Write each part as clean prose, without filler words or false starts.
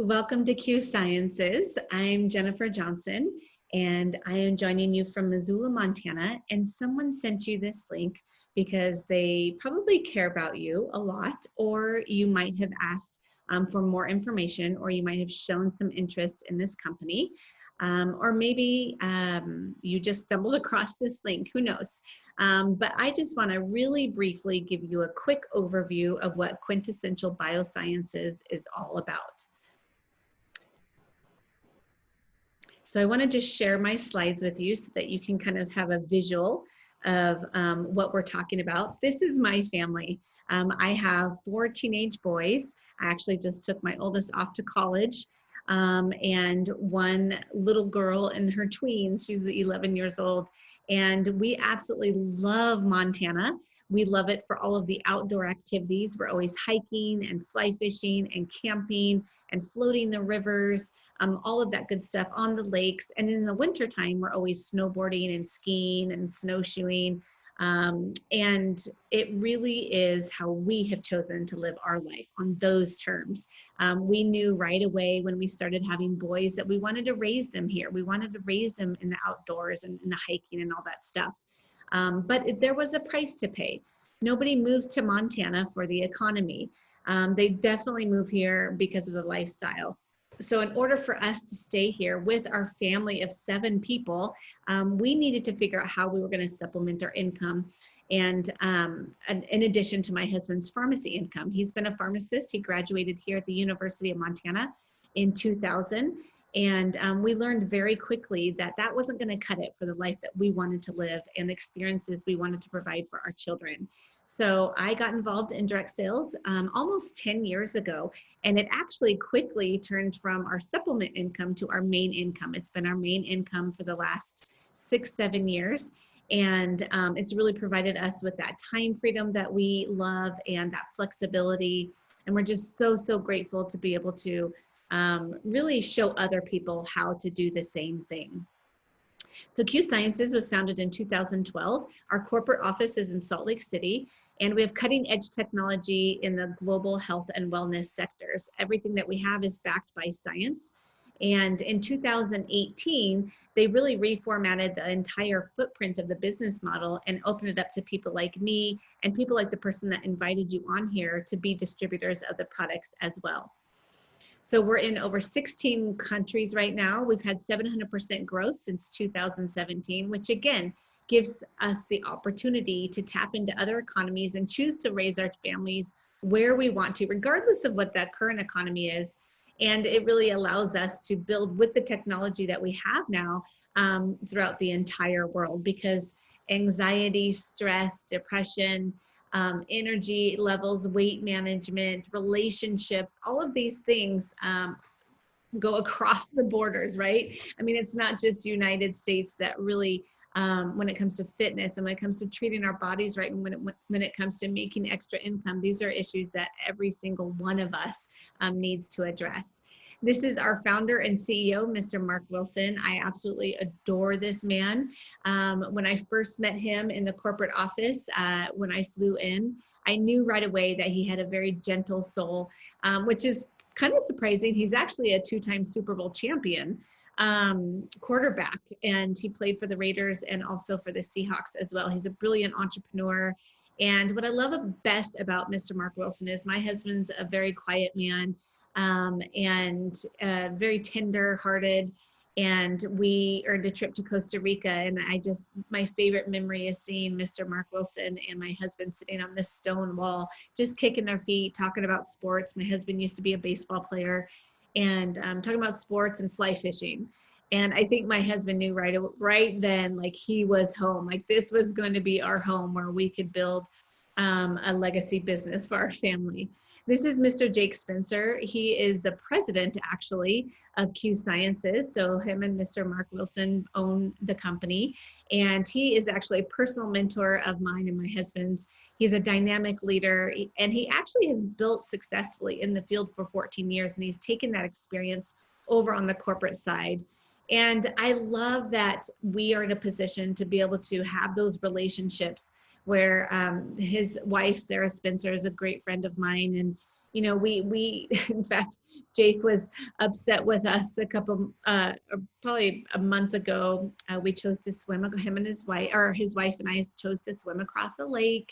Welcome to Q Sciences. I'm Jennifer Johnson, and I am joining you from Missoula, Montana. And someone sent you this link because they probably care about you a lot, or you might have asked for more information, or you might have shown some interest in this company. Or maybe you just stumbled across this link, who knows? But I just want to really briefly give you a quick overview of what Quintessential Biosciences is all about. So I want to just share my slides with you so that you can kind of have a visual of what we're talking about. This is my family. I have 4 teenage boys. I actually just took my oldest off to college, and 1 little girl in her tweens. She's 11 years old. And we absolutely love Montana. We love it for all of the outdoor activities. We're always hiking and fly fishing and camping and floating the rivers. All of that good stuff on the lakes. And in the wintertime, we're always snowboarding and skiing and snowshoeing. And it really is how we have chosen to live our life on those terms. We knew right away when we started having boys that we wanted to raise them here. We wanted to raise them in the outdoors and in the hiking and all that stuff. But there was a price to pay. Nobody moves to Montana for the economy. They definitely move here because of the lifestyle. So in order for us to stay here with our family of 7 people, we needed to figure out how we were going to supplement our income. And in addition to my husband's pharmacy income, he's been a pharmacist. He graduated here at the University of Montana in 2000. And we learned very quickly that that wasn't going to cut it for the life that we wanted to live and the experiences we wanted to provide for our children. So I got involved in direct sales almost 10 years ago, and it actually quickly turned from our supplement income to our main income. It's been our main income for the last 6-7 years. And it's really provided us with that time freedom that we love and that flexibility. And we're just so grateful to be able to really show other people how to do the same thing. So Q Sciences was founded in 2012. Our corporate office is in Salt Lake City, and we have cutting edge technology in the global health and wellness sectors. Everything that we have is backed by science. And in 2018, they really reformatted the entire footprint of the business model and opened it up to people like me and people like the person that invited you on here to be distributors of the products as well. So we're in over 16 countries right now. We've had 700% growth since 2017, which again, gives us the opportunity to tap into other economies and choose to raise our families where we want to, regardless of what that current economy is. And it really allows us to build with the technology that we have now throughout the entire world, because anxiety, stress, depression, energy levels, weight management, relationships, all of these things go across the borders, right? I mean, it's not just United States that really, when it comes to fitness and when it comes to treating our bodies right, and when it comes to making extra income, these are issues that every single one of us needs to address. This is our founder and CEO, Mr. Mark Wilson. I absolutely adore this man. When I first met him in the corporate office, when I flew in, I knew right away that he had a very gentle soul, which is kind of surprising. He's actually a 2-time Super Bowl champion quarterback, and he played for the Raiders and also for the Seahawks as well. He's a brilliant entrepreneur. And what I love best about Mr. Mark Wilson is my husband's a very quiet man. And very tender hearted. And we earned a trip to Costa Rica. And my favorite memory is seeing Mr. Mark Wilson and my husband sitting on this stone wall, just kicking their feet, talking about sports. My husband used to be a baseball player, and talking about sports and fly fishing. And I think my husband knew right then, like he was home, like this was going to be our home where we could build a legacy business for our family. This is Mr. Jake Spencer. He is the president, actually, of Q Sciences. So him and Mr. Mark Wilson own the company. And he is actually a personal mentor of mine and my husband's. He's a dynamic leader, and he actually has built successfully in the field for 14 years, and he's taken that experience over on the corporate side. And I love that we are in a position to be able to have those relationships where his wife, Sarah Spencer, is a great friend of mine. And we in fact, Jake was upset with us a couple, probably a month ago. We chose to swim, him and his wife, or his wife and I chose to swim across a lake.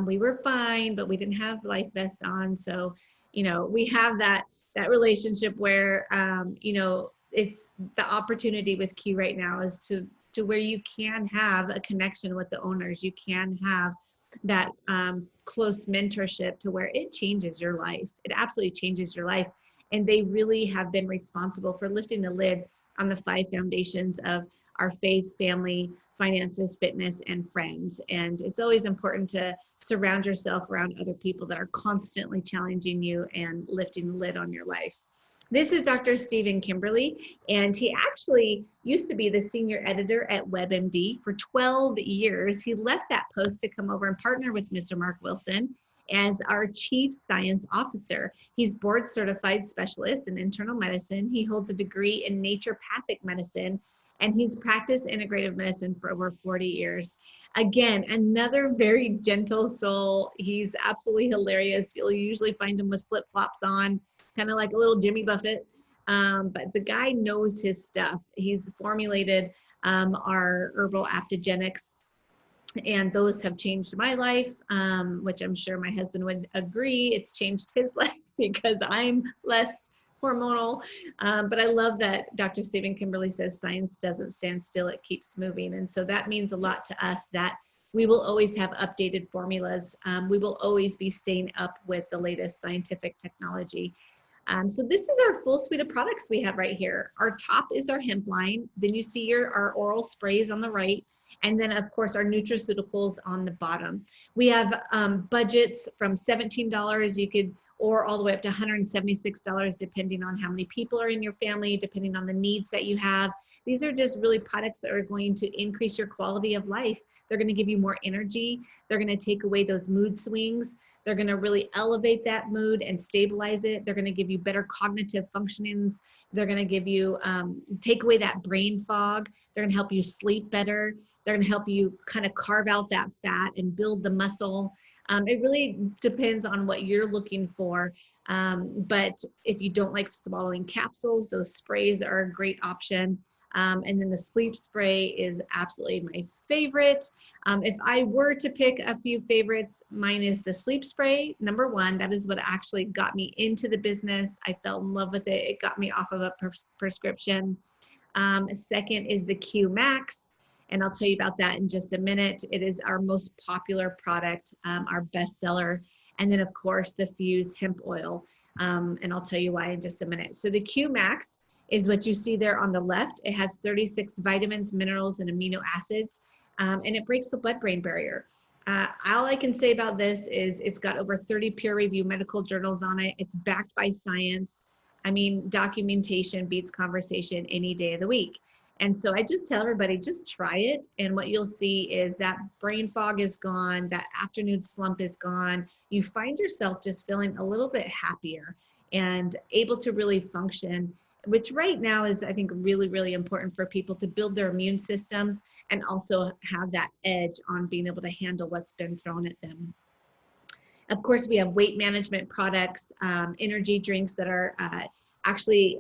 We were fine, but we didn't have life vests on. So, we have that relationship where, it's the opportunity with Q right now is to where you can have a connection with the owners. You can have that close mentorship to where it changes your life. It absolutely changes your life. And they really have been responsible for lifting the lid on the 5 foundations of our faith, family, finances, fitness, and friends. And it's always important to surround yourself around other people that are constantly challenging you and lifting the lid on your life. This is Dr. Stephen Kimberly, and he actually used to be the senior editor at WebMD for 12 years. He left that post to come over and partner with Mr. Mark Wilson as our chief science officer. He's board certified specialist in internal medicine. He holds a degree in naturopathic medicine, and he's practiced integrative medicine for over 40 years. Again, another very gentle soul. He's absolutely hilarious. You'll usually find him with flip-flops on, kind of like a little Jimmy Buffett. But the guy knows his stuff. He's formulated our herbal aptogenics, and those have changed my life, which I'm sure my husband would agree. It's changed his life because I'm less hormonal. But I love that Dr. Stephen Kimberly says science doesn't stand still, it keeps moving. And so that means a lot to us that we will always have updated formulas. We will always be staying up with the latest scientific technology. So this is our full suite of products we have right here. Our top is our hemp line. Then you see our oral sprays on the right. And then of course our nutraceuticals on the bottom. We have budgets from $17 you could, or all the way up to $176 depending on how many people are in your family, depending on the needs that you have. These are just really products that are going to increase your quality of life. They're going to give you more energy. They're going to take away those mood swings. They're going to really elevate that mood and stabilize it. They're going to give you better cognitive functionings. They're going to give you, take away that brain fog. They're going to help you sleep better. They're going to help you kind of carve out that fat and build the muscle. It really depends on what you're looking for. But if you don't like swallowing capsules, those sprays are a great option. And then the sleep spray is absolutely my favorite. If I were to pick a few favorites, mine is the sleep spray, number 1. That is what actually got me into the business. I fell in love with it. It got me off of a prescription. Second is the Q Max, and I'll tell you about that in just a minute. It is our most popular product, our bestseller. And then of course the Fuse hemp oil, and I'll tell you why in just a minute. So the Q Max is what you see there on the left. It has 36 vitamins, minerals, and amino acids, and it breaks the blood-brain barrier. All I can say about this is it's got over 30 peer-reviewed medical journals on it. It's backed by science. I mean, documentation beats conversation any day of the week. And so I just tell everybody, just try it. And what you'll see is that brain fog is gone, that afternoon slump is gone. You find yourself just feeling a little bit happier and able to really function, which right now is, I think, really, really important for people to build their immune systems and also have that edge on being able to handle what's been thrown at them. Of course, we have weight management products, energy drinks that are actually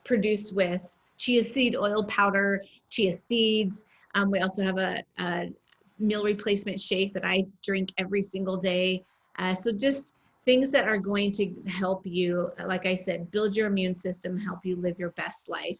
produced with chia seed oil powder, chia seeds. We also have a meal replacement shake that I drink every single day. So just things that are going to help you, like I said, build your immune system, help you live your best life.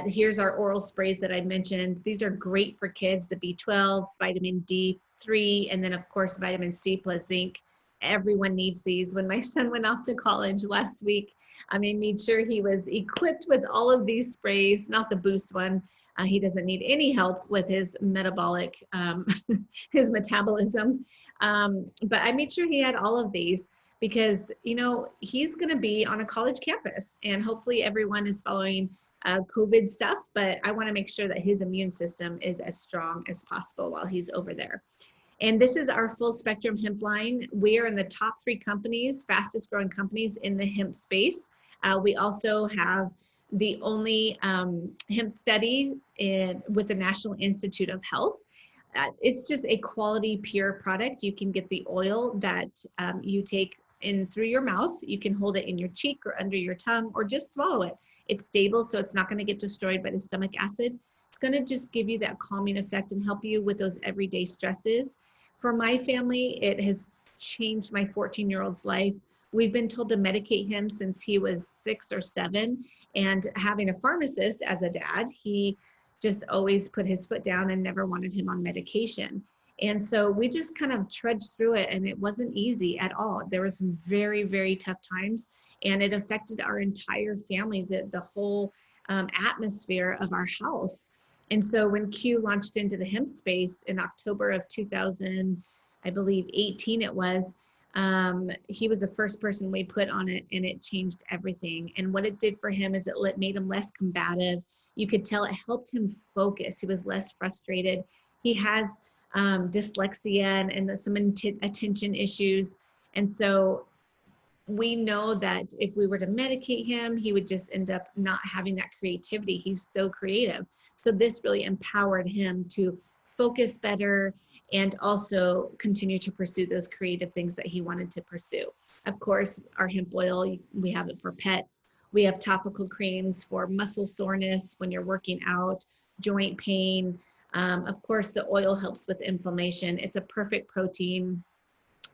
Here's our oral sprays that I mentioned. These are great for kids, the B12, vitamin D3, and then of course, vitamin C plus zinc. Everyone needs these. When my son went off to college last week, I made sure he was equipped with all of these sprays, not the boost one. He doesn't need any help with his metabolic, his metabolism. But I made sure he had all of these because, he's going to be on a college campus and hopefully everyone is following COVID stuff, but I want to make sure that his immune system is as strong as possible while he's over there. And this is our full spectrum hemp line. We are in the top 3 companies, fastest growing companies in the hemp space. We also have the only hemp study with the National Institute of Health. It's just a quality, pure product. You can get the oil that you take in through your mouth. You can hold it in your cheek or under your tongue or just swallow it. It's stable, so it's not going to get destroyed by the stomach acid. It's going to just give you that calming effect and help you with those everyday stresses. For my family, it has changed my 14-year-old's life. We've been told to medicate him since he was 6 or 7. And having a pharmacist as a dad, he just always put his foot down and never wanted him on medication. And so we just kind of trudged through it, and it wasn't easy at all. There were some very, very tough times, and it affected our entire family, the whole atmosphere of our house. And so when Q launched into the hemp space in October of 2000, I believe 18 it was, he was the first person we put on it, and it changed everything. And what it did for him is it made him less combative. You could tell it helped him focus. He was less frustrated. He has dyslexia and some attention issues. And so we know that if we were to medicate him, he would just end up not having that creativity. He's so creative. So this really empowered him to focus better and also continue to pursue those creative things that he wanted to pursue. Of course, our hemp oil, we have it for pets. We have topical creams for muscle soreness when you're working out, joint pain. Of course, the oil helps with inflammation. It's a perfect protein.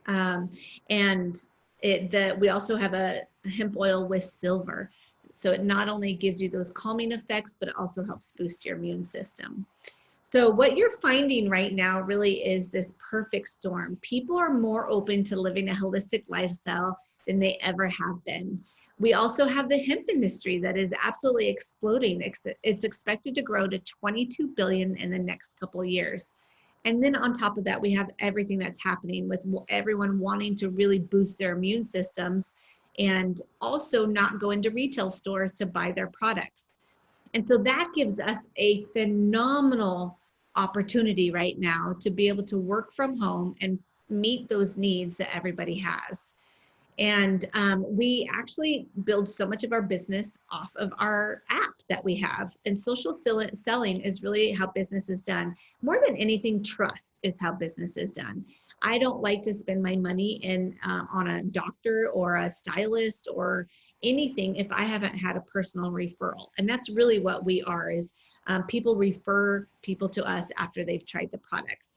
And we also have a hemp oil with silver. So it not only gives you those calming effects, but it also helps boost your immune system. So what you're finding right now really is this perfect storm. People are more open to living a holistic lifestyle than they ever have been. We also have the hemp industry that is absolutely exploding. It's expected to grow to 22 billion in the next couple of years. And then on top of that, we have everything that's happening with everyone wanting to really boost their immune systems and also not go into retail stores to buy their products. And so that gives us a phenomenal opportunity right now to be able to work from home and meet those needs that everybody has. And we actually build so much of our business off of our app that we have. And social selling is really how business is done. More than anything, trust is how business is done. I don't like to spend my money on a doctor or a stylist or anything if I haven't had a personal referral. And that's really what we are, is people refer people to us after they've tried the products.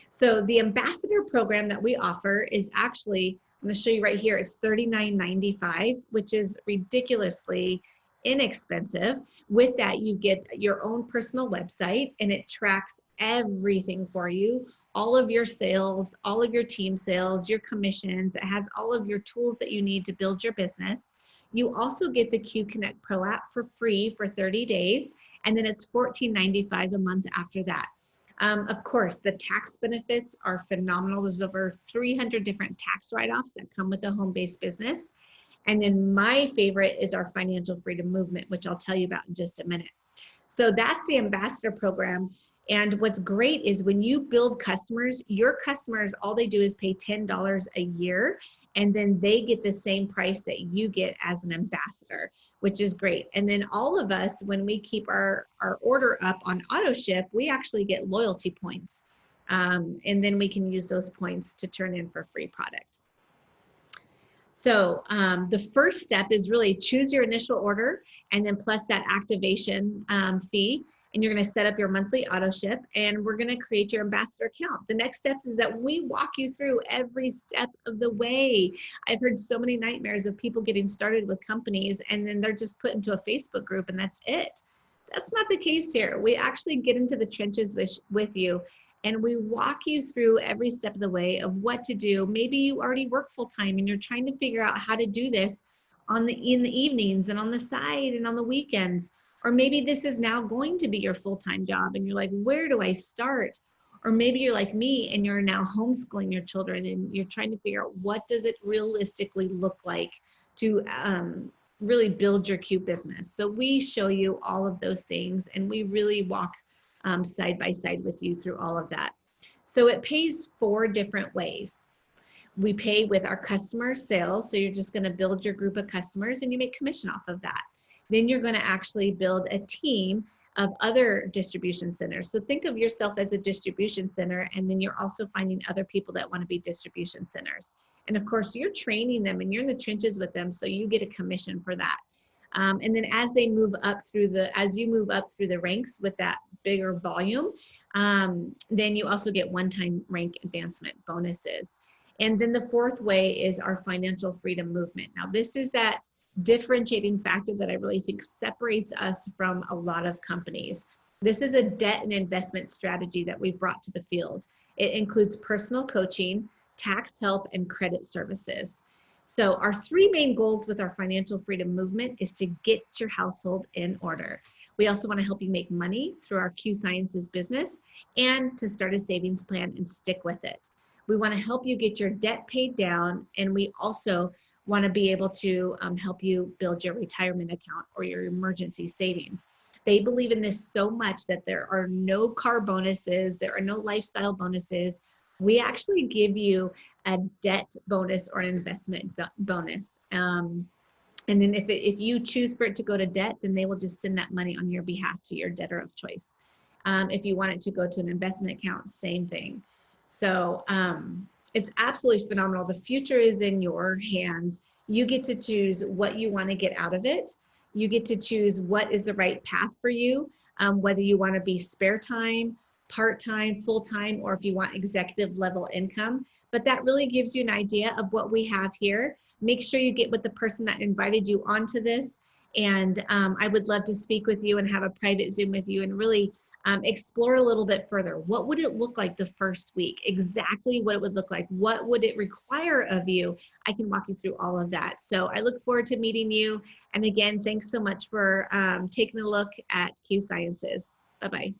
So the ambassador program that we offer is actually, I'm going to show you right here, it's $39.95, which is ridiculously inexpensive. With that, you get your own personal website, and it tracks everything for you, all of your sales, all of your team sales, your commissions. It has all of your tools that you need to build your business. You also get the Q Connect Pro app for free for 30 days, and then it's $14.95 a month after that. Of course, the tax benefits are phenomenal. There's over 300 different tax write-offs that come with a home-based business. And then my favorite is our financial freedom movement, which I'll tell you about in just a minute. So that's the ambassador program. And what's great is when you build customers, your customers, all they do is pay $10 a year, and then they get the same price that you get as an ambassador, which is great. And then all of us, when we keep our order up on auto ship, we actually get loyalty points. And then we can use those points to turn in for free product. So the first step is really choose your initial order, and then plus that activation fee. And you're going to set up your monthly auto ship, and we're going to create your ambassador account. The next step is that we walk you through every step of the way. I've heard so many nightmares of people getting started with companies, and then they're just put into a Facebook group, and that's it. That's not the case here. We actually get into the trenches with you, and we walk you through every step of the way of what to do. Maybe you already work full time and you're trying to figure out how to do this in the evenings and on the side and on the weekends. Or maybe this is now going to be your full-time job and you're like, where do I start? Or maybe you're like me and you're now homeschooling your children and you're trying to figure out what does it realistically look like to really build your Q business. So we show you all of those things, and we really walk side by side with you through all of that. So it pays 4 different ways. We pay with our customer sales. So you're just going to build your group of customers and you make commission off of that. Then you're going to actually build a team of other distribution centers. So think of yourself as a distribution center, and then you're also finding other people that want to be distribution centers. And of course, you're training them and you're in the trenches with them, so you get a commission for that. And then as you move up through the ranks with that bigger volume, then you also get one-time rank advancement bonuses. And then the fourth way is our financial freedom movement. Now, this is that differentiating factor that I really think separates us from a lot of companies. This is a debt and investment strategy that we've brought to the field. It includes personal coaching, tax help, and credit services. So our three main goals with our financial freedom movement is to get your household in order. We also want to help you make money through our Q Sciences business and to start a savings plan and stick with it. We want to help you get your debt paid down, and we also want to be able to help you build your retirement account or your emergency savings. They believe in this so much that there are no car bonuses, there are no lifestyle bonuses. We actually give you a debt bonus or an investment bonus. And then if you choose for it to go to debt, then they will just send that money on your behalf to your debtor of choice. If you want it to go to an investment account, same thing. So it's absolutely phenomenal. The future is in your hands. You get to choose what you want to get out of it. You get to choose what is the right path for you, whether you want to be spare time, part-time, full-time, or if you want executive level income. But that really gives you an idea of what we have here. Make sure you get with the person that invited you onto this. And I would love to speak with you and have a private Zoom with you and really explore a little bit further. What would it look like the first week? Exactly what it would look like. What would it require of you? I can walk you through all of that. So I look forward to meeting you. And again, thanks so much for taking a look at Q Sciences. Bye-bye.